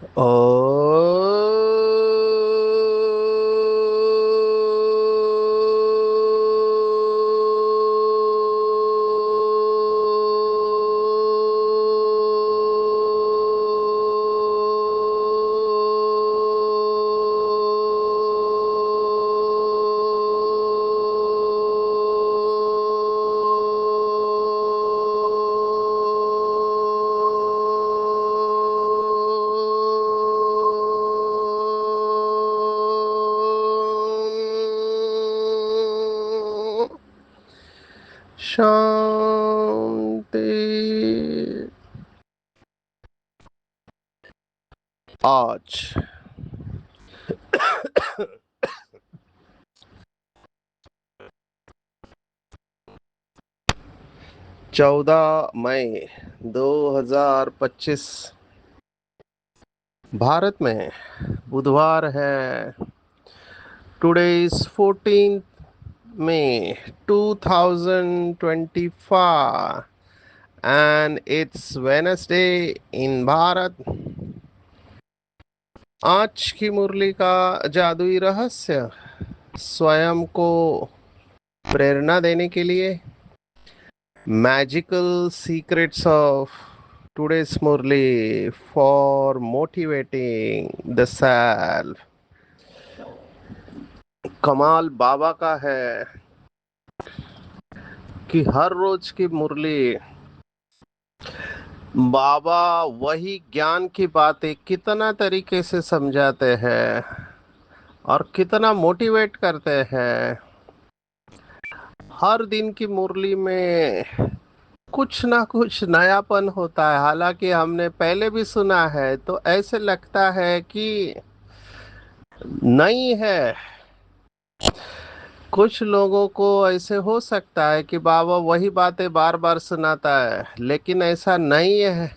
ओ शांति। आज 14 मई 2025 भारत में बुधवार है। Today is 14 May 2025 and it's Wednesday in Bharat. आज की मुरली का जादुई रहस्य स्वयं को प्रेरणा देने के लिए magical secrets of today's murli for motivating the self. कमाल बाबा का है कि हर रोज की मुरली बाबा वही ज्ञान की बातें कितना तरीके से समझाते हैं और कितना मोटिवेट करते हैं। हर दिन की मुरली में कुछ ना कुछ नयापन होता है। हालांकि हमने पहले भी सुना है तो ऐसे लगता है कि नहीं है। कुछ लोगों को ऐसे हो सकता है कि बाबा वही बातें बार बार सुनाता है, लेकिन ऐसा नहीं है।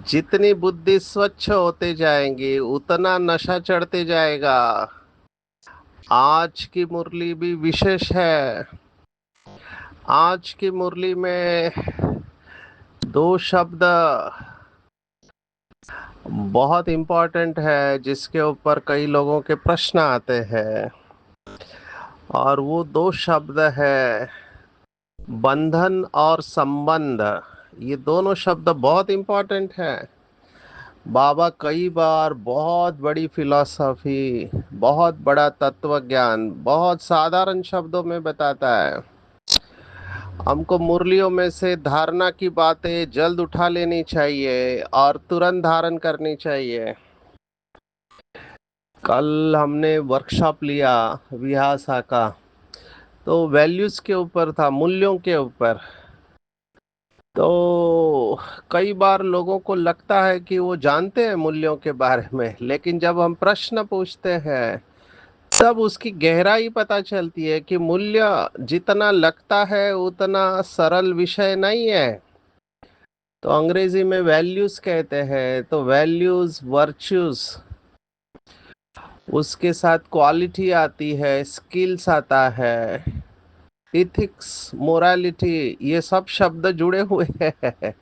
जितनी बुद्धि स्वच्छ होते जाएंगी उतना नशा चढ़ते जाएगा। आज की मुरली भी विशेष है। आज की मुरली में दो शब्द बहुत इम्पोर्टेंट है जिसके ऊपर कई लोगों के प्रश्न आते हैं, और वो दो शब्द है बंधन और संबंध। ये दोनों शब्द बहुत इम्पोर्टेंट है। बाबा कई बार बहुत बड़ी फिलॉसफी, बहुत बड़ा तत्व ज्ञान बहुत साधारण शब्दों में बताता है। हमको मुरलियों में से धारणा की बातें जल्द उठा लेनी चाहिए और तुरंत धारण करनी चाहिए। कल हमने वर्कशॉप लिया विहासा का, तो वैल्यूज के ऊपर था, मूल्यों के ऊपर। तो कई बार लोगों को लगता है कि वो जानते हैं मूल्यों के बारे में, लेकिन जब हम प्रश्न पूछते हैं तब उसकी गहराई पता चलती है कि मूल्य जितना लगता है उतना सरल विषय नहीं है। तो अंग्रेजी में वैल्यूज कहते हैं, तो वैल्यूज वर्च्यूज, उसके साथ क्वालिटी आती है, स्किल्स आता है, इथिक्स, मोरालिटी, ये सब शब्द जुड़े हुए हैं।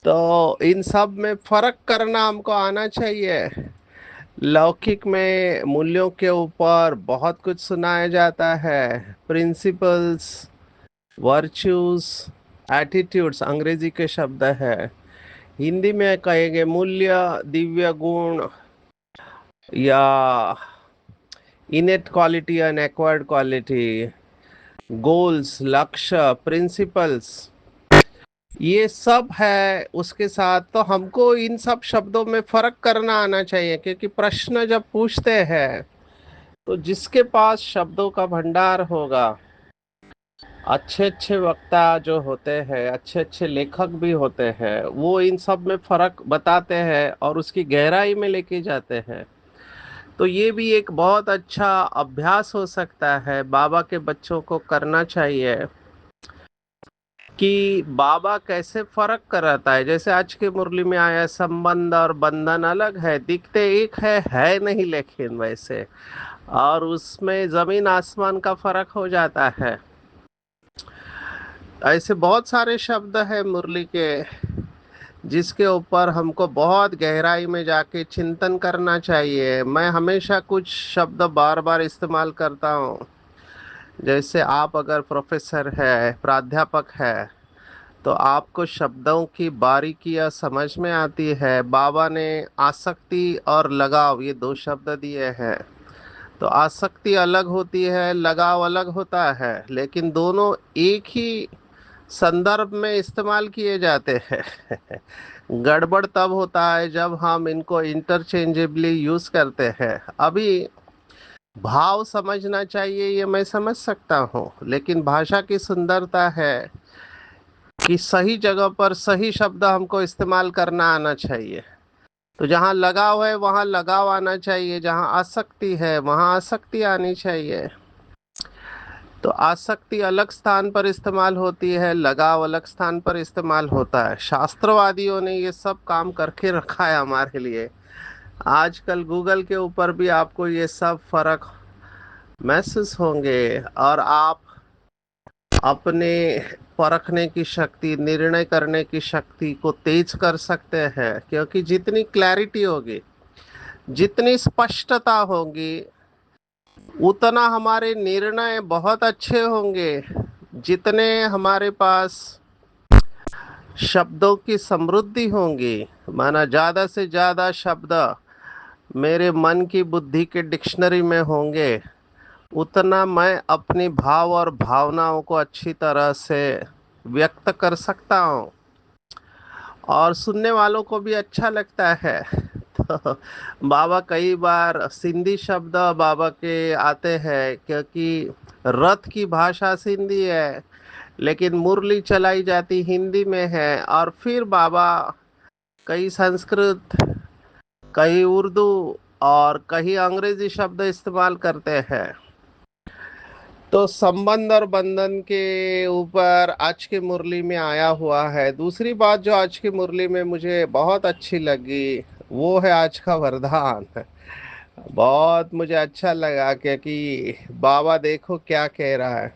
तो इन सब में फर्क करना हमको आना चाहिए। लौकिक में मूल्यों के ऊपर बहुत कुछ सुनाया जाता है, प्रिंसिपल्स, वर्च्यूज, एटीट्यूड्स अंग्रेजी के शब्द है। हिंदी में कहेंगे मूल्य, दिव्य गुण, या इनेट quality and acquired quality, goals, लक्ष्य, प्रिंसिपल्स, ये सब है। उसके साथ तो हमको इन सब शब्दों में फर्क करना आना चाहिए, क्योंकि प्रश्न जब पूछते हैं तो जिसके पास शब्दों का भंडार होगा, अच्छे अच्छे वक्ता जो होते हैं, अच्छे अच्छे लेखक भी होते हैं, वो इन सब में फर्क बताते हैं और उसकी गहराई में लेके जाते हैं। तो ये भी एक बहुत अच्छा अभ्यास हो सकता है, बाबा के बच्चों को करना चाहिए कि बाबा कैसे फर्क कराता है। जैसे आज के मुरली में आया, संबंध और बंधन अलग है, दिखते एक है नहीं, लेकिन वैसे और उसमें जमीन आसमान का फर्क हो जाता है। ऐसे बहुत सारे शब्द है मुरली के जिसके ऊपर हमको बहुत गहराई में जाके चिंतन करना चाहिए। मैं हमेशा कुछ शब्द बार बार इस्तेमाल करता हूँ। जैसे आप अगर प्रोफेसर है, प्राध्यापक है, तो आपको शब्दों की बारीकियां समझ में आती है। बाबा ने आसक्ति और लगाव ये दो शब्द दिए हैं। तो आसक्ति अलग होती है, लगाव अलग होता है, लेकिन दोनों एक ही संदर्भ में इस्तेमाल किए जाते हैं। गड़बड़ तब होता है जब हम इनको इंटरचेंजेबली यूज करते हैं। अभी भाव समझना चाहिए, ये मैं समझ सकता हूँ, लेकिन भाषा की सुंदरता है कि सही जगह पर सही शब्द हमको इस्तेमाल करना आना चाहिए। तो जहाँ लगाव है वहाँ लगाव आना चाहिए, जहाँ आसक्ति है वहाँ आसक्ति आनी चाहिए। तो आसक्ति अलग स्थान पर इस्तेमाल होती है, लगाव अलग स्थान पर इस्तेमाल होता है। शास्त्रवादियों ने ये सब काम करके रखा है हमारे लिए। आजकल गूगल के ऊपर भी आपको ये सब फर्क महसूस होंगे, और आप अपने परखने की शक्ति, निर्णय करने की शक्ति को तेज कर सकते हैं, क्योंकि जितनी क्लैरिटी होगी, जितनी स्पष्टता होगी, उतना हमारे निर्णय बहुत अच्छे होंगे। जितने हमारे पास शब्दों की समृद्धि होंगी, माना ज़्यादा से ज़्यादा शब्द मेरे मन की बुद्धि के डिक्शनरी में होंगे, उतना मैं अपनी भाव और भावनाओं को अच्छी तरह से व्यक्त कर सकता हूँ, और सुनने वालों को भी अच्छा लगता है। तो बाबा कई बार सिंधी शब्द बाबा के आते हैं, क्योंकि रथ की भाषा सिंधी है, लेकिन मुरली चलाई जाती हिंदी में है। और फिर बाबा कई संस्कृत, कई उर्दू और कई अंग्रेजी शब्द इस्तेमाल करते हैं। तो संबंध और बंधन के ऊपर आज की मुरली में आया हुआ है। दूसरी बात जो आज की मुरली में मुझे बहुत अच्छी लगी, वो है आज का वरदान। बहुत मुझे अच्छा लगा, क्योंकि बाबा देखो क्या कह रहा है,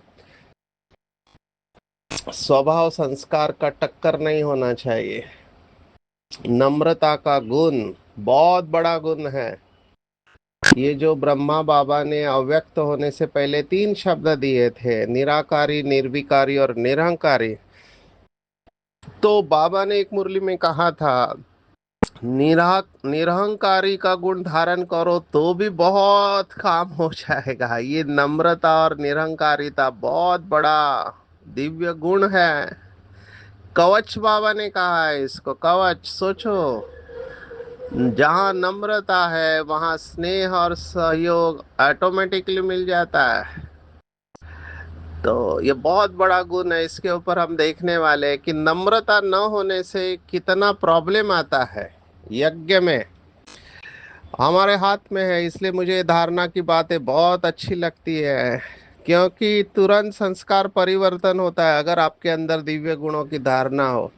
स्वभाव संस्कार का टक्कर नहीं होना चाहिए। नम्रता का गुण बहुत बड़ा गुण है। ये जो ब्रह्मा बाबा ने अव्यक्त होने से पहले तीन शब्द दिए थे, निराकारी, निर्विकारी और निरहंकारी, तो बाबा ने एक मुरली में कहा था, निरहंकारी का गुण धारण करो तो भी बहुत काम हो जाएगा। ये नम्रता और निरहंकारिता बहुत बड़ा दिव्य गुण है। कवच बाबा ने कहा है इसको, कवच। सोचो, जहाँ नम्रता है वहाँ स्नेह और सहयोग ऑटोमेटिकली मिल जाता है। तो ये बहुत बड़ा गुण है। इसके ऊपर हम देखने वाले हैं कि नम्रता न होने से कितना प्रॉब्लम आता है यज्ञ में। हमारे हाथ में है, इसलिए मुझे धारणा की बातें बहुत अच्छी लगती है, क्योंकि तुरंत संस्कार परिवर्तन होता है अगर आपके अंदर दिव्य गुणों की धारणा हो।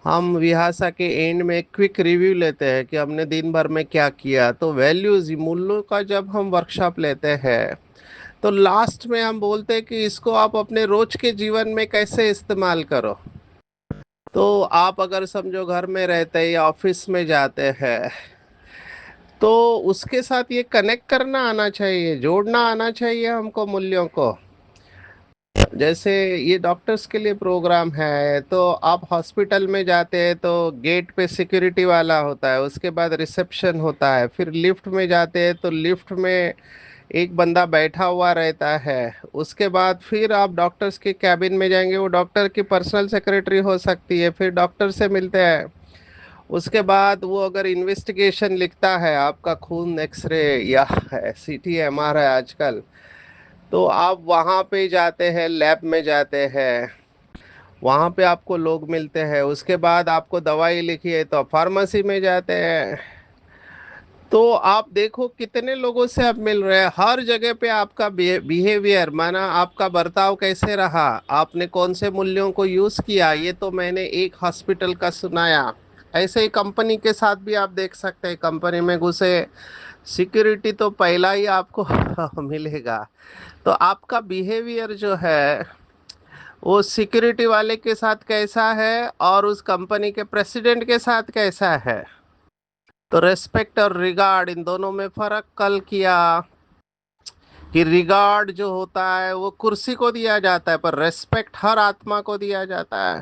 हम विहासा के एंड में एक क्विक रिव्यू लेते हैं कि हमने दिन भर में क्या किया। तो वैल्यूज, मूल्यों का जब हम वर्कशॉप लेते हैं, तो लास्ट में हम बोलते हैं कि इसको आप अपने रोज के जीवन में कैसे इस्तेमाल करो। तो आप अगर समझो घर में रहते हैं या ऑफिस में जाते हैं, तो उसके साथ ये कनेक्ट करना आना चाहिए, जोड़ना आना चाहिए हमको मूल्यों को। जैसे ये डॉक्टर्स के लिए प्रोग्राम है, तो आप हॉस्पिटल में जाते हैं तो गेट पे सिक्योरिटी वाला होता है, उसके बाद रिसेप्शन होता है, फिर लिफ्ट में जाते हैं तो लिफ्ट में एक बंदा बैठा हुआ रहता है, उसके बाद फिर आप डॉक्टर्स के कैबिन में जाएंगे, वो डॉक्टर की पर्सनल सेक्रेटरी हो सकती है, फिर डॉक्टर से मिलते हैं। उसके बाद वो अगर इन्वेस्टिगेशन लिखता है, आपका खून एक्सरे या सीटी एमआरआई आजकल, तो आप वहाँ पे जाते हैं, लैब में जाते हैं, वहाँ पे आपको लोग मिलते हैं। उसके बाद आपको दवाई लिखी है तो फार्मेसी में जाते हैं। तो आप देखो कितने लोगों से आप मिल रहे हैं, हर जगह पे आपका बिहेवियर, माना आपका बर्ताव कैसे रहा, आपने कौन से मूल्यों को यूज किया, ये तो मैंने एक हॉस्पिटल का सुनाया। ऐसे ही कंपनी के साथ भी आप देख सकते हैं। कंपनी में घुसे, सिक्योरिटी तो पहला ही आपको मिलेगा। तो आपका बिहेवियर जो है वो सिक्योरिटी वाले के साथ कैसा है और उस कंपनी के प्रेसिडेंट के साथ कैसा है। तो रेस्पेक्ट और रिगार्ड इन दोनों में फर्क कल किया कि रिगार्ड जो होता है वो कुर्सी को दिया जाता है, पर रेस्पेक्ट हर आत्मा को दिया जाता है,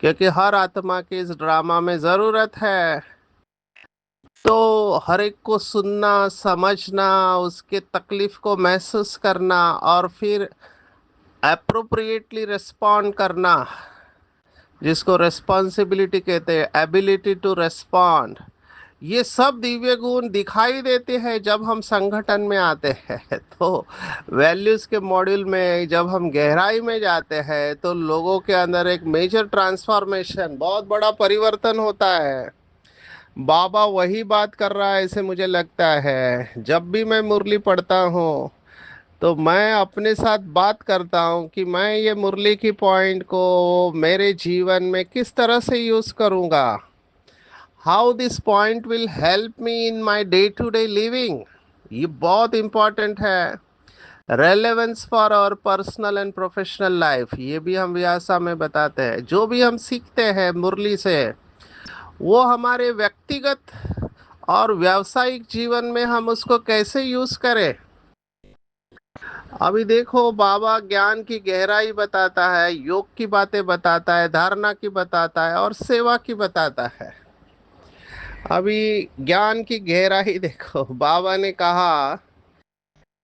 क्योंकि हर आत्मा की इस ड्रामा में जरूरत है। तो हर एक को सुनना, समझना, उसके तकलीफ को महसूस करना और फिर अप्रोप्रिएटली रिस्पॉन्ड करना, जिसको रेस्पॉन्सिबिलिटी कहते हैं, एबिलिटी टू रेस्पॉन्ड, ये सब दिव्य गुण दिखाई देते हैं जब हम संगठन में आते हैं। तो वैल्यूज के मॉड्यूल में जब हम गहराई में जाते हैं तो लोगों के अंदर एक मेजर ट्रांसफॉर्मेशन, बहुत बड़ा परिवर्तन होता है। बाबा वही बात कर रहा है ऐसे मुझे लगता है। जब भी मैं मुरली पढ़ता हूँ तो मैं अपने साथ बात करता हूँ कि मैं ये मुरली की पॉइंट को मेरे जीवन में किस तरह से यूज करूँगा, how this point will help me in my day to day living. ये बहुत इम्पोर्टेंट है। Relevance for our personal and professional life, ये भी हम व्यासा में बताते हैं। जो भी हम सीखते हैं मुरली से, वो हमारे व्यक्तिगत और व्यावसायिक जीवन में हम उसको कैसे यूज करें। अभी देखो, बाबा ज्ञान की गहराई बताता है, योग की बातें बताता है, धारणा की बताता है और सेवा की बताता है। अभी ज्ञान की गहराई देखो, बाबा ने कहा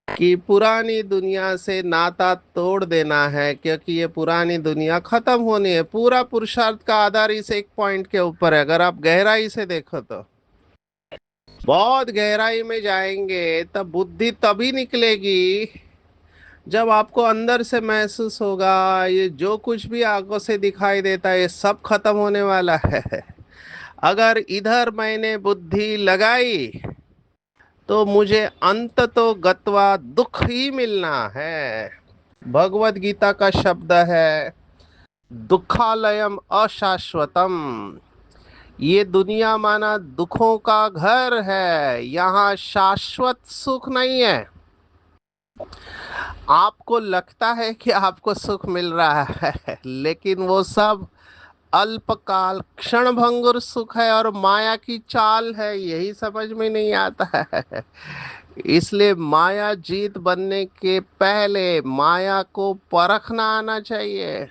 कि पुरानी दुनिया से नाता तोड़ देना है, क्योंकि ये पुरानी दुनिया खत्म होनी है। पूरा पुरुषार्थ का आधार इस एक पॉइंट के ऊपर है। अगर आप गहराई से देखो तो बहुत गहराई में जाएंगे तब बुद्धि तभी निकलेगी जब आपको अंदर से महसूस होगा ये जो कुछ भी आंखों से दिखाई देता है ये सब खत्म होने वाला है। अगर इधर मैंने बुद्धि लगाई तो मुझे अंत तो गत्वा दुख ही मिलना है। भगवत गीता का शब्द है दुखालयम अशाश्वतम। ये दुनिया माना दुखों का घर है, यहाँ शाश्वत सुख नहीं है। आपको लगता है कि आपको सुख मिल रहा है, लेकिन वो सब अल्पकाल क्षणभंगुर सुख है और माया की चाल है, यही समझ में नहीं आता है। इसलिए माया जीत बनने के पहले माया को परखना आना चाहिए,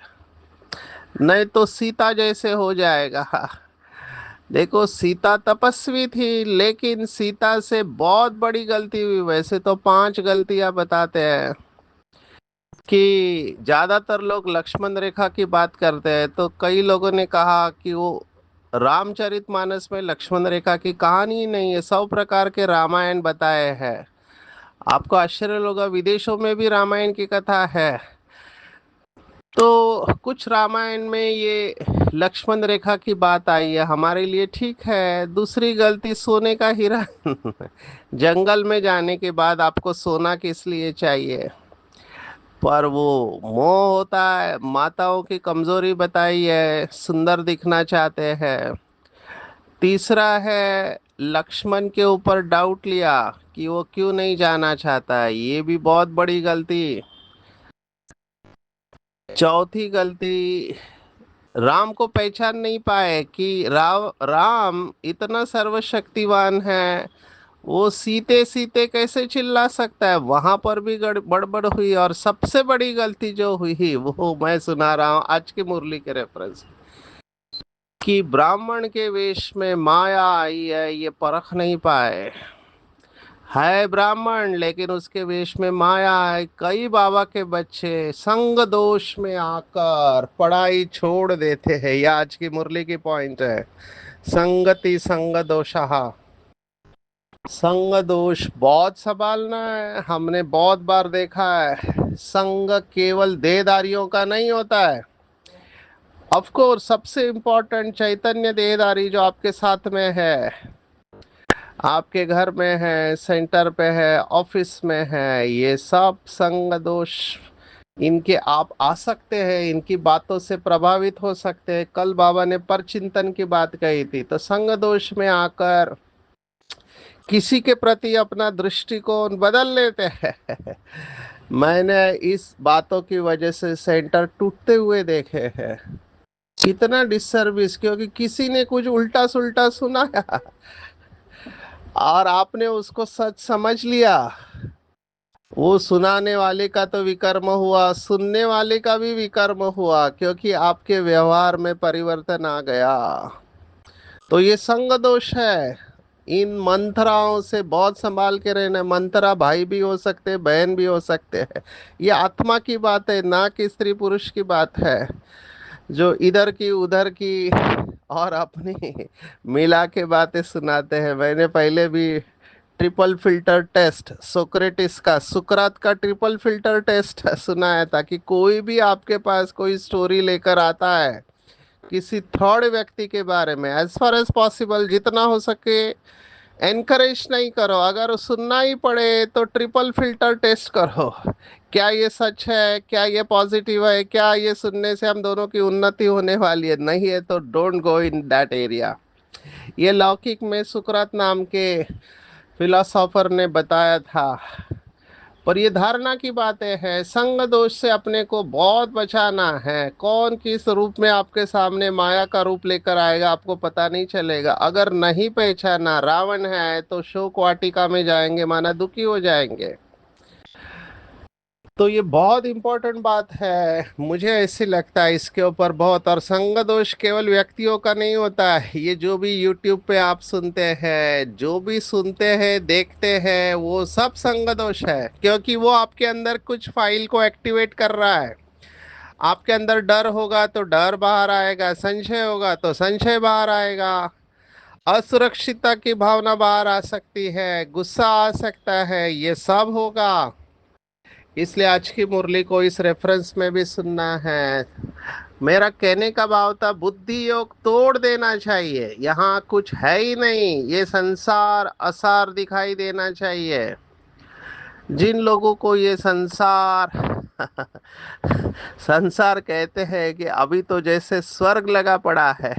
नहीं तो सीता जैसे हो जाएगा। देखो, सीता तपस्वी थी, लेकिन सीता से बहुत बड़ी गलती हुई। वैसे तो 5 गलतियां बताते हैं कि ज्यादातर लोग लक्ष्मण रेखा की बात करते हैं, तो कई लोगों ने कहा कि वो रामचरितमानस में लक्ष्मण रेखा की कहानी ही नहीं है, 100 प्रकार के रामायण बताए हैं। आपको आश्चर्य होगा, विदेशों में भी रामायण की कथा है। तो कुछ रामायण में ये लक्ष्मण रेखा की बात आई है, हमारे लिए ठीक है। दूसरी गलती, सोने का हीरा। जंगल में जाने के बाद आपको सोना किस लिए चाहिए, पर वो मोह होता है। माताओं की कमजोरी बताई है, सुंदर दिखना चाहते हैं। तीसरा है, लक्ष्मण के ऊपर डाउट लिया कि वो क्यों नहीं जाना चाहता है, ये भी बहुत बड़ी गलती। चौथी गलती, राम को पहचान नहीं पाए कि राम इतना सर्वशक्तिवान है, वो सीते सीते कैसे चिल्ला सकता है। वहां पर भी गड़बड़ हुई। और सबसे बड़ी गलती जो हुई वो मैं सुना रहा हूँ आज की मुरली के रेफरेंस, कि ब्राह्मण के वेश में माया आई है, ये परख नहीं पाए। है ब्राह्मण लेकिन उसके वेश में माया है। कई बाबा के बच्चे संग दोष में आकर पढ़ाई छोड़ देते हैं। ये आज की मुरली की पॉइंट है। संगति संग दोषहा, संग दोष बहुत संभालना है। हमने बहुत बार देखा है, संग केवल देहधारियों का नहीं होता है। ऑफ कोर्स सबसे इम्पोर्टेंट चैतन्य देहधारी जो आपके साथ में है, आपके घर में है, सेंटर पे है, ऑफिस में है, ये सब संग दोष, इनके आप आ सकते हैं, इनकी बातों से प्रभावित हो सकते हैं। कल बाबा ने परचिंतन की बात कही थी, तो संग दोष में आकर किसी के प्रति अपना दृष्टिकोण बदल लेते हैं। मैंने इस बातों की वजह से सेंटर टूटते हुए देखे हैं। कितना डिससर्विस, क्योंकि किसी ने कुछ उल्टा सुल्टा सुनाया और आपने उसको सच समझ लिया। वो सुनाने वाले का तो विकर्म हुआ, सुनने वाले का भी विकर्म हुआ, क्योंकि आपके व्यवहार में परिवर्तन आ गया। तो ये संग दोष है। इन मंत्राओं से बहुत संभाल के रहना। मंत्रा भाई भी हो सकते हैं, बहन भी हो सकते हैं। ये आत्मा की बात है, ना कि स्त्री पुरुष की बात है, जो इधर की उधर की और अपनी मिला के बातें सुनाते हैं। मैंने पहले भी ट्रिपल फिल्टर टेस्ट, सोक्रेटिस का, सुकरात का ट्रिपल फिल्टर टेस्ट सुनाया था कि कोई भी आपके पास कोई स्टोरी लेकर आता है किसी थर्ड व्यक्ति के बारे में, एज फार एज पॉसिबल जितना हो सके एनकरेज नहीं करो। अगर सुनना ही पड़े तो ट्रिपल फिल्टर टेस्ट करो। क्या ये सच है, क्या ये पॉजिटिव है, क्या ये सुनने से हम दोनों की उन्नति होने वाली है? नहीं है तो don't go in that area. ये लौकिक में सुकरात नाम के फिलोसोफर ने बताया था। पर ये धारणा की बातें हैं। संग दोष से अपने को बहुत बचाना है। कौन किस रूप में आपके सामने माया का रूप लेकर आएगा आपको पता नहीं चलेगा। अगर नहीं पहचाना रावण है तो शोक वाटिका में जाएंगे, माना दुखी हो जाएंगे। तो ये बहुत इंपॉर्टेंट बात है, मुझे ऐसे लगता है इसके ऊपर बहुत। और संग दोष केवल व्यक्तियों का नहीं होता है। ये जो भी यूट्यूब पे आप सुनते हैं, जो भी सुनते हैं देखते हैं, वो सब संग दोष है, क्योंकि वो आपके अंदर कुछ फाइल को एक्टिवेट कर रहा है। आपके अंदर डर होगा तो डर बाहर आएगा, संशय होगा तो संशय बाहर आएगा, असुरक्षितता की भावना बाहर आ सकती है, गुस्सा आ सकता है, ये सब होगा। इसलिए आज की मुरली को इस रेफरेंस में भी सुनना है। मेरा कहने का भाव था बुद्धि योग तोड़ देना चाहिए। यहाँ कुछ है ही नहीं, ये संसार असार दिखाई देना चाहिए। जिन लोगों को ये संसार संसार कहते हैं कि अभी तो जैसे स्वर्ग लगा पड़ा है,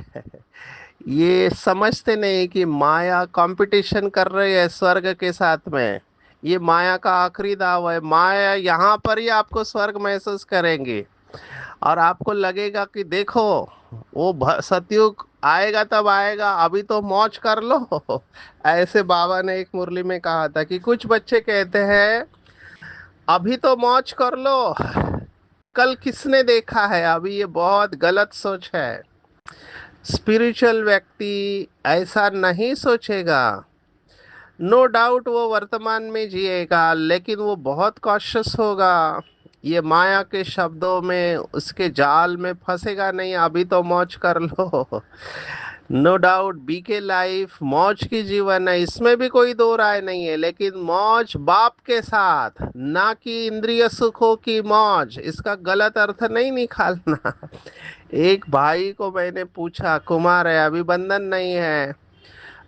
ये समझते नहीं कि माया कंपटीशन कर रही है स्वर्ग के साथ में। ये माया का आखिरी दाव है। माया यहाँ पर ही आपको स्वर्ग महसूस करेंगे और आपको लगेगा कि देखो वो सतयुग आएगा तब आएगा, अभी तो मौज कर लो। ऐसे बाबा ने एक मुरली में कहा था कि कुछ बच्चे कहते हैं अभी तो मौज कर लो, कल किसने देखा है। अभी ये बहुत गलत सोच है। स्पिरिचुअल व्यक्ति ऐसा नहीं सोचेगा। नो डाउट वो वर्तमान में जिएगा, लेकिन वो बहुत कॉशियस होगा। ये माया के शब्दों में उसके जाल में फंसेगा नहीं, अभी तो मौज कर लो। नो डाउट बीके लाइफ मौज की जीवन है, इसमें भी कोई दो राय नहीं है, लेकिन मौज बाप के साथ, ना कि इंद्रिय सुखों की मौज। इसका गलत अर्थ नहीं निकालना। एक भाई को मैंने पूछा, कुमार है, अभी बंधन नहीं है,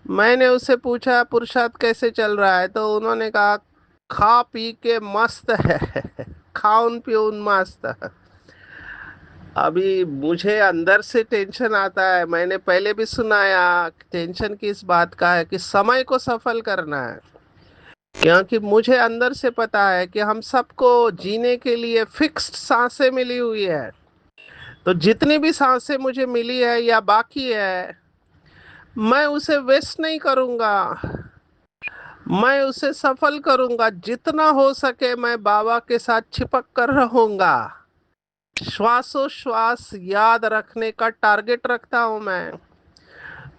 मैंने उससे पूछा पुरुषार्थ कैसे चल रहा है, तो उन्होंने कहा खा पी के मस्त है। खाउन पीउन मस्त। अभी मुझे अंदर से टेंशन आता है। मैंने पहले भी सुनाया, टेंशन किस बात का है कि समय को सफल करना है। क्योंकि मुझे अंदर से पता है कि हम सबको जीने के लिए फिक्स्ड सांसें मिली हुई है। तो जितनी भी सांसें मुझे मिली है या बाकी है, मैं उसे वेस्ट नहीं करूंगा, मैं उसे सफल करूंगा। जितना हो सके मैं बाबा के साथ चिपक कर रहूंगा। श्वासोश्वास याद रखने का टारगेट रखता हूं मैं।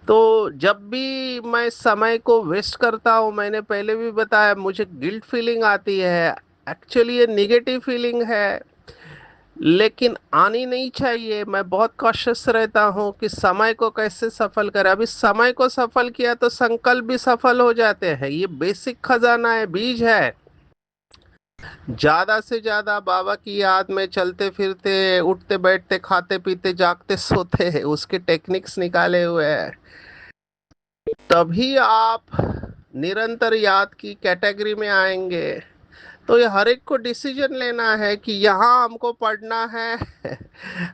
तो जब भी मैं समय को वेस्ट करता हूं, मैंने पहले भी बताया, मुझे गिल्ट फीलिंग आती है। एक्चुअली ये निगेटिव फीलिंग है, लेकिन आनी नहीं चाहिए। मैं बहुत कॉशियस रहता हूँ कि समय को कैसे सफल करें। अभी समय को सफल किया तो संकल्प भी सफल हो जाते हैं। ये बेसिक खजाना है, बीज है। ज्यादा से ज्यादा बाबा की याद में चलते फिरते, उठते बैठते, खाते पीते, जागते सोते हैं, उसके टेक्निक्स निकाले हुए हैं। तभी आप निरंतर याद की कैटेगरी में आएंगे। तो ये हर एक को डिसीजन लेना है कि यहाँ हमको पढ़ना है।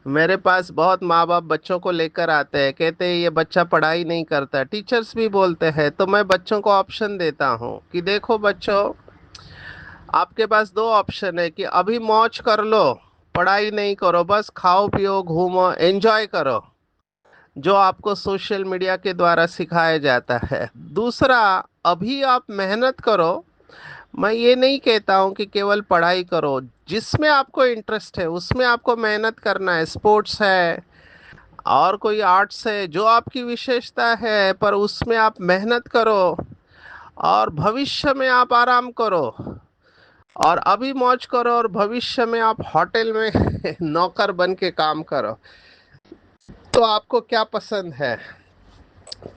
मेरे पास बहुत माँ बाप बच्चों को लेकर आते हैं, कहते हैं ये बच्चा पढ़ाई नहीं करता, टीचर्स भी बोलते हैं। तो मैं बच्चों को ऑप्शन देता हूँ कि देखो बच्चों, आपके पास दो ऑप्शन है कि अभी मौज कर लो, पढ़ाई नहीं करो, बस खाओ पियो घूमो एंजॉय करो, जो आपको सोशल मीडिया के द्वारा सिखाया जाता है। दूसरा, अभी आप मेहनत करो। मैं ये नहीं कहता हूँ कि केवल पढ़ाई करो, जिसमें आपको इंटरेस्ट है उसमें आपको मेहनत करना है, स्पोर्ट्स है और कोई आर्ट्स है, जो आपकी विशेषता है, पर उसमें आप मेहनत करो और भविष्य में आप आराम करो। और अभी मौज करो और भविष्य में आप होटल में नौकर बन के काम करो। तो आपको क्या पसंद है,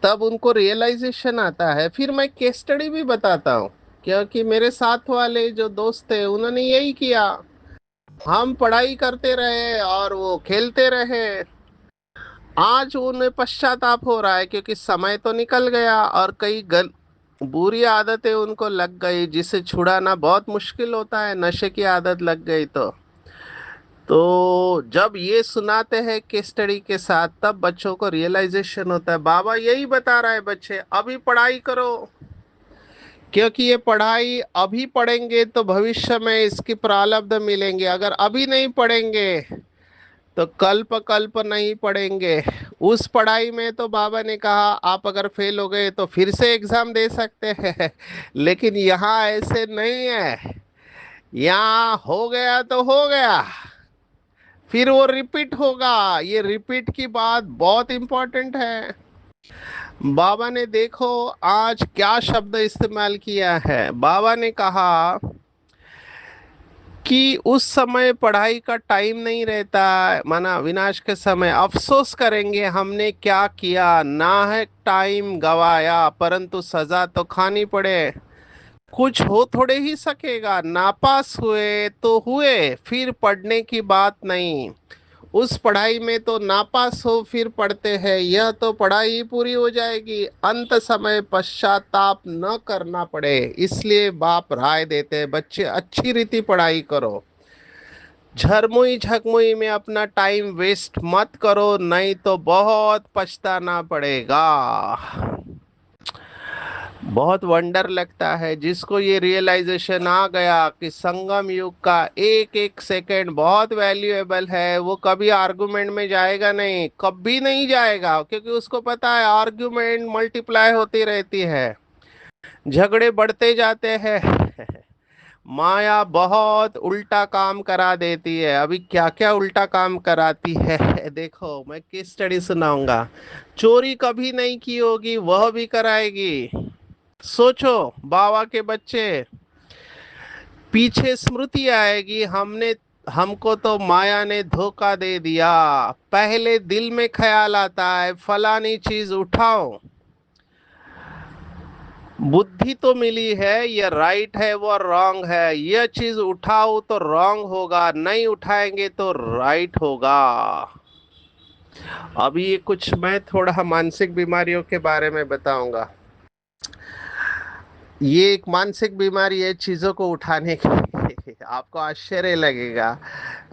तब उनको रियलाइजेशन आता है। फिर मैं केस स्टडी भी बताता हूँ, क्योंकि मेरे साथ वाले जो दोस्त थे उन्होंने यही किया। हम पढ़ाई करते रहे और वो खेलते रहे। आज उन्हें पश्चाताप हो रहा है, क्योंकि समय तो निकल गया और कई बुरी आदतें उनको लग गई, जिसे छुड़ाना बहुत मुश्किल होता है। नशे की आदत लग गई तो जब ये सुनाते हैं केस स्टडी के साथ, तब बच्चों को रियलाइजेशन होता है, बाबा यही बता रहा है बच्चे अभी पढ़ाई करो, क्योंकि ये पढ़ाई अभी पढ़ेंगे तो भविष्य में इसकी प्रारब्ध मिलेंगे, अगर अभी नहीं पढ़ेंगे तो कल्प कल्प नहीं पढ़ेंगे। उस पढ़ाई में तो बाबा ने कहा आप अगर फेल हो गए तो फिर से एग्जाम दे सकते हैं, लेकिन यहाँ ऐसे नहीं है। यहाँ हो गया तो हो गया, फिर वो रिपीट होगा। ये रिपीट की बात बहुत इंपॉर्टेंट है। बाबा ने देखो आज क्या शब्द इस्तेमाल किया है। बाबा ने कहा कि उस समय पढ़ाई का टाइम नहीं रहता, माना विनाश के समय अफसोस करेंगे हमने क्या किया, ना है टाइम गवाया, परंतु सजा तो खानी पड़े। कुछ हो थोड़े ही सकेगा, नापास हुए तो हुए, फिर पढ़ने की बात नहीं। उस पढ़ाई में तो नापास हो फिर पढ़ते हैं, यह तो पढ़ाई पूरी हो जाएगी, अंत समय पश्चाताप न करना पड़े। इसलिए बाप राय देते हैं बच्चे अच्छी रीति पढ़ाई करो, झरमुई झकमुई में अपना टाइम वेस्ट मत करो, नहीं तो बहुत पछताना पड़ेगा। बहुत वंडर लगता है जिसको ये रियलाइजेशन आ गया कि संगम युग का एक एक सेकंड बहुत वैल्यूएबल है, वो कभी आर्गुमेंट में जाएगा नहीं, कभी नहीं जाएगा, क्योंकि उसको पता है आर्गुमेंट मल्टीप्लाई होती रहती है, झगड़े बढ़ते जाते हैं। माया बहुत उल्टा काम करा देती है। अभी क्या क्या उल्टा काम कराती है देखो, मैं केस स्टडी सुनाऊंगा। चोरी कभी नहीं की होगी, वह भी कराएगी। सोचो बाबा के बच्चे, पीछे स्मृति आएगी, हमने हमको तो माया ने धोखा दे दिया। पहले दिल में ख्याल आता है फलानी चीज उठाओ, बुद्धि तो मिली है ये राइट है वो रॉन्ग है, ये चीज उठाओ तो रॉन्ग होगा, नहीं उठाएंगे तो राइट होगा। अभी ये कुछ मैं थोड़ा मानसिक बीमारियों के बारे में बताऊंगा। ये एक मानसिक बीमारी है चीजों को उठाने की। आपको आश्चर्य लगेगा।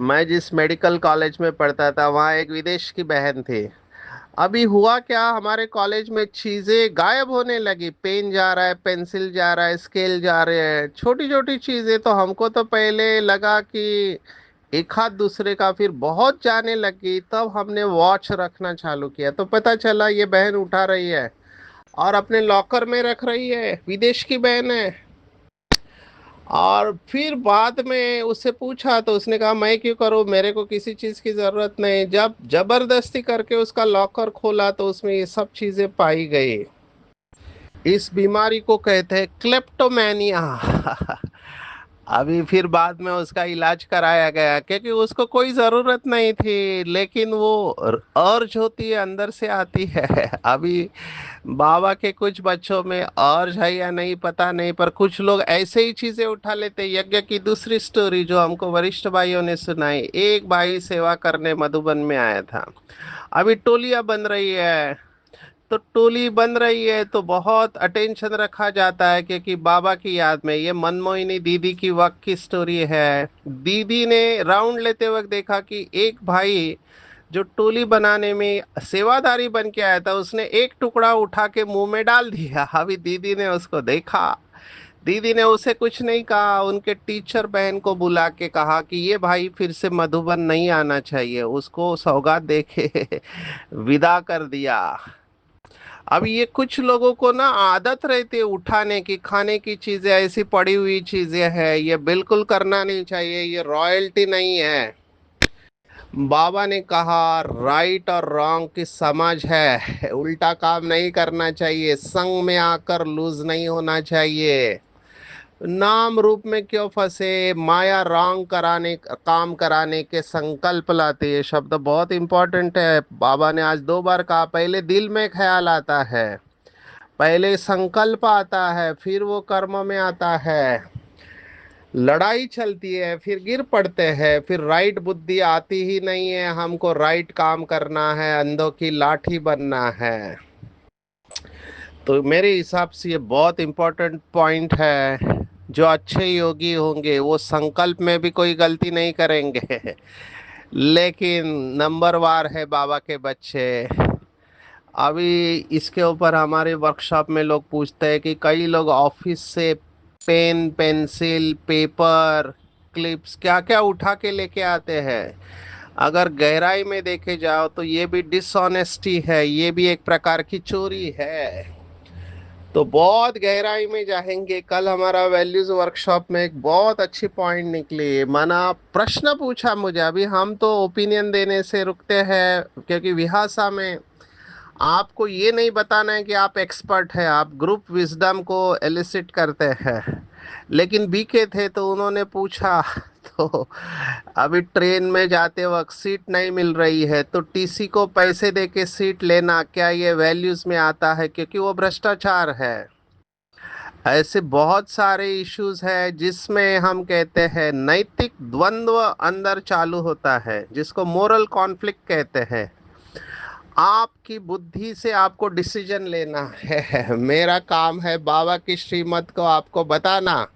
मैं जिस मेडिकल कॉलेज में पढ़ता था वहाँ एक विदेश की बहन थी। अभी हुआ क्या, हमारे कॉलेज में चीजें गायब होने लगी, पेन जा रहा है, पेंसिल जा रहा है, स्केल जा रहे हैं, छोटी छोटी चीजें। तो हमको तो पहले लगा कि एक हाथ दूसरे का, फिर बहुत जाने लगी, तब हमने वॉच रखना चालू किया तो पता चला ये बहन उठा रही है और अपने लॉकर में रख रही है, विदेश की बहन है। और फिर बाद में उससे पूछा तो उसने कहा मैं क्यों करूं, मेरे को किसी चीज की जरूरत नहीं। जब जबरदस्ती करके उसका लॉकर खोला तो उसमें ये सब चीजें पाई गई। इस बीमारी को कहते हैं क्लेप्टोमेनिया। अभी फिर बाद में उसका इलाज कराया गया, क्योंकि उसको कोई जरूरत नहीं थी, लेकिन वो अर्ज होती है अंदर से आती है। अभी बाबा के कुछ बच्चों में अर्ज है या नहीं पता नहीं, पर कुछ लोग ऐसे ही चीजें उठा लेते। यज्ञ की दूसरी स्टोरी जो हमको वरिष्ठ भाइयों ने सुनाई, एक भाई सेवा करने मधुबन में आया था। अभी टोलियां बन रही है, तो टोली बन रही है तो बहुत अटेंशन रखा जाता है, क्योंकि बाबा की याद में। ये मनमोहिनी दीदी की वक्त की स्टोरी है। दीदी ने राउंड लेते वक्त देखा कि एक भाई जो टोली बनाने में सेवादारी बन के आया था, उसने एक टुकड़ा उठा के मुंह में डाल दिया। अभी दीदी ने उसको देखा, दीदी ने उसे कुछ नहीं कहा, उनके टीचर बहन को बुला के कहा कि ये भाई फिर से मधुबन नहीं आना चाहिए, उसको सौगात देके विदा कर दिया। अब ये कुछ लोगों को ना आदत रहती है उठाने की, खाने की चीजें ऐसी पड़ी हुई चीजें हैं, ये बिल्कुल करना नहीं चाहिए, ये रॉयल्टी नहीं है। बाबा ने कहा राइट और रॉन्ग की समझ है, उल्टा काम नहीं करना चाहिए, संग में आकर लूज नहीं होना चाहिए। नाम रूप में क्यों फंसे, माया रॉन्ग कराने काम कराने के संकल्प लाते, ये शब्द बहुत इंपॉर्टेंट है। बाबा ने आज 2 बार कहा, पहले दिल में ख्याल आता है, पहले संकल्प आता है, फिर वो कर्म में आता है। लड़ाई चलती है, फिर गिर पड़ते हैं, फिर राइट बुद्धि आती ही नहीं है, हमको राइट काम करना है, अंधों की लाठी बनना है। तो मेरे हिसाब से ये बहुत इंपॉर्टेंट पॉइंट है। जो अच्छे योगी होंगे वो संकल्प में भी कोई गलती नहीं करेंगे लेकिन नंबरवार है बाबा के बच्चे। अभी इसके ऊपर हमारे वर्कशॉप में लोग पूछते हैं कि कई लोग ऑफिस से पेन पेंसिल पेपर क्लिप्स क्या क्या उठा के लेके आते हैं। अगर गहराई में देखे जाओ तो ये भी डिसऑनेस्टी है, ये भी एक प्रकार की चोरी है। तो बहुत गहराई में जाएंगे। कल हमारा वैल्यूज वर्कशॉप में एक बहुत अच्छी पॉइंट निकली, माना प्रश्न पूछा मुझे। अभी हम तो ओपिनियन देने से रुकते हैं, क्योंकि विहासा में आपको ये नहीं बताना है कि आप एक्सपर्ट हैं, आप ग्रुप विजडम को एलिसिट करते हैं। लेकिन बीके थे तो उन्होंने पूछा तो अभी ट्रेन में जाते वक्त सीट नहीं मिल रही है तो टीसी को पैसे दे के सीट लेना, क्या ये वैल्यूज में आता है? क्योंकि वो भ्रष्टाचार है। ऐसे बहुत सारे इश्यूज हैं जिसमें हम कहते हैं नैतिक द्वंद्व अंदर चालू होता है, जिसको मोरल कॉन्फ्लिक्ट कहते हैं। आपकी बुद्धि से आपको डिसीजन लेना है मेरा काम है बाबा की श्रीमत को आपको बताना।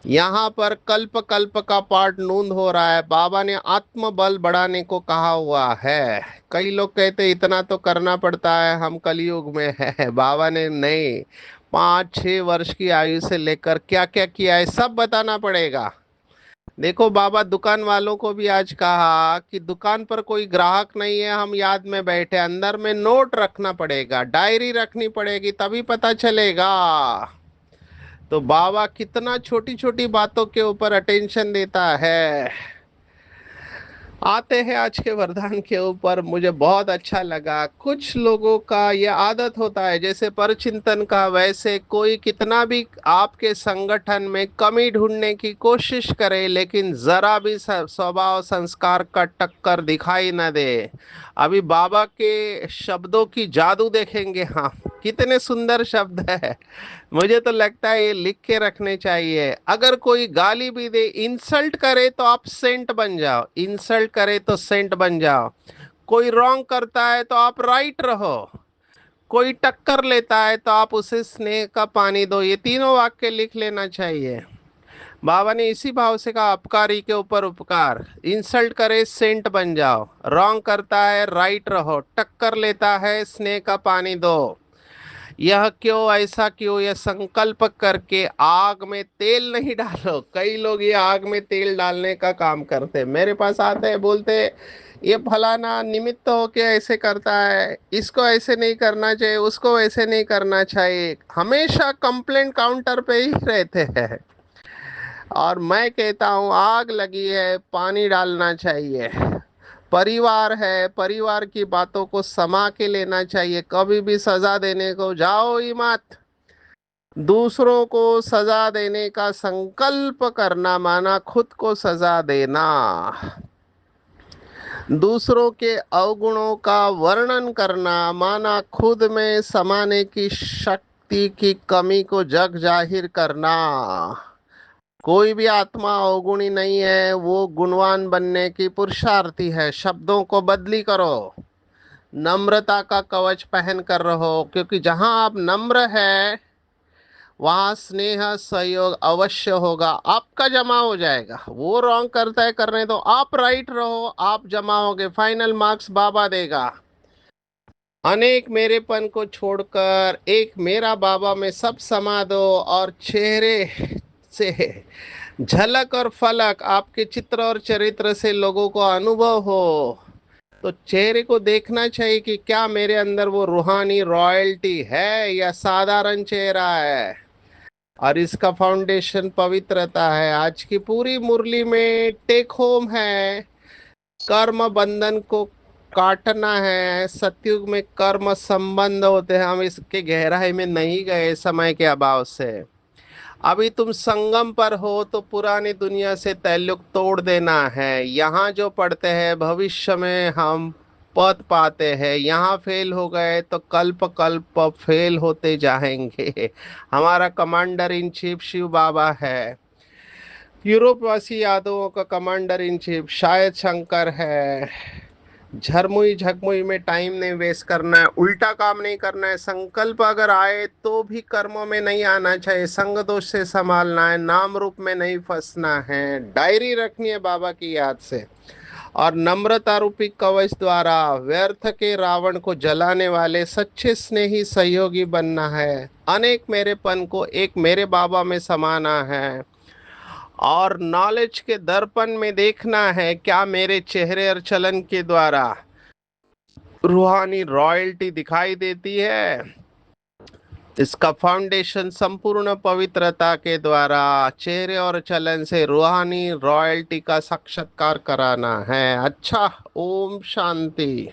यहाँ पर कल्प कल्प का पाठ नूंद हो रहा है, बाबा ने आत्मबल बढ़ाने को कहा हुआ है। कई लोग कहते इतना तो करना पड़ता है, हम कलयुग में है। बाबा ने नहीं, 5-6 वर्ष की आयु से लेकर क्या क्या किया है सब बताना पड़ेगा। देखो बाबा दुकान वालों को भी आज कहा कि दुकान पर कोई ग्राहक नहीं है, हम याद में बैठे, अंदर में नोट रखना पड़ेगा, डायरी रखनी पड़ेगी, तभी पता चलेगा। तो बाबा कितना छोटी छोटी बातों के ऊपर अटेंशन देता है। आते हैं आज के वरदान के ऊपर। मुझे बहुत अच्छा लगा, कुछ लोगों का ये आदत होता है जैसे परचिंतन का, वैसे कोई कितना भी आपके संगठन में कमी ढूंढने की कोशिश करे लेकिन जरा भी स्वभाव संस्कार का टक्कर दिखाई न दे। अभी बाबा के शब्दों की जादू देखेंगे हम, कितने सुंदर शब्द है। मुझे तो लगता है ये लिख के रखने चाहिए। अगर कोई गाली भी दे, इंसल्ट करे तो आप सेंट बन जाओ, इंसल्ट करे तो सेंट बन जाओ। कोई रॉन्ग करता है तो आप राइट रहो, कोई टक्कर लेता है तो आप उसे स्नेह का पानी दो। ये तीनों वाक्य लिख लेना चाहिए। बाबा ने इसी भाव से कहा, अपकारी के ऊपर उपकार। इंसल्ट करे सेंट बन जाओ, रॉन्ग करता है राइट रहो, टक्कर लेता है स्नेह का पानी दो। यह क्यों, ऐसा क्यों, यह संकल्प करके आग में तेल नहीं डालो। कई लोग ये आग में तेल डालने का काम करते हैं, मेरे पास आते हैं, बोलते हैं ये फलाना निमित्त होके ऐसे करता है, इसको ऐसे नहीं करना चाहिए, उसको ऐसे नहीं करना चाहिए, हमेशा कंप्लेंट काउंटर पे ही रहते हैं। और मैं कहता हूँ आग लगी है, पानी डालना चाहिए। परिवार है, परिवार की बातों को समा के लेना चाहिए, कभी भी सजा देने को जाओ ही मत। दूसरों को सजा देने का संकल्प करना माना खुद को सजा देना। दूसरों के अवगुणों का वर्णन करना माना खुद में समाने की शक्ति की कमी को जग जाहिर करना। कोई भी आत्मा अवगुणी नहीं है, वो गुणवान बनने की पुरुषार्थी है। शब्दों को बदली करो, नम्रता का कवच पहन कर रहो, क्योंकि जहां आप नम्र है वहां स्नेह सहयोग अवश्य होगा, आपका जमा हो जाएगा। वो रॉन्ग करता है करने दो, आप राइट रहो, आप जमा होगे, फाइनल मार्क्स बाबा देगा। अनेक मेरेपन को छोड़कर एक मेरा बाबा में सब समा दो, और चेहरे से झलक और फलक आपके चित्र और चरित्र से लोगों को अनुभव हो। तो चेहरे को देखना चाहिए कि क्या मेरे अंदर वो रूहानी रॉयल्टी है या साधारण चेहरा है। और इसका फाउंडेशन पवित्रता है। आज की पूरी मुरली में टेक होम है, कर्म बंधन को काटना है। सतयुग में कर्म संबंध होते हैं, हम इसके गहराई में नहीं गए समय के अभाव से। अभी तुम संगम पर हो तो पुरानी दुनिया से ताल्लुक तोड़ देना है। यहाँ जो पढ़ते हैं भविष्य में हम पद पाते हैं, यहाँ फेल हो गए तो कल्प कल्प फेल होते जाएंगे। हमारा कमांडर इन चीफ शिव बाबा है। यूरोपवासी यादवों का कमांडर इन चीफ शायद शंकर है। झरमुई झकमुई में टाइम नहीं वेस्ट करना है, उल्टा काम नहीं करना है। संकल्प अगर आए तो भी कर्मों में नहीं आना चाहिए, संग दोष से संभालना है, नाम रूप में नहीं फंसना है। डायरी रखनी है बाबा की याद से, और नम्रता रूपी कवच द्वारा व्यर्थ के रावण को जलाने वाले सच्चे स्नेही सहयोगी बनना है। अनेक मेरेपन को एक मेरे बाबा में समाना है, और नॉलेज के दर्पण में देखना है क्या मेरे चेहरे और चलन के द्वारा रूहानी रॉयल्टी दिखाई देती है। इसका फाउंडेशन संपूर्ण पवित्रता के द्वारा चेहरे और चलन से रूहानी रॉयल्टी का साक्षात्कार कराना है। अच्छा, ओम शांति।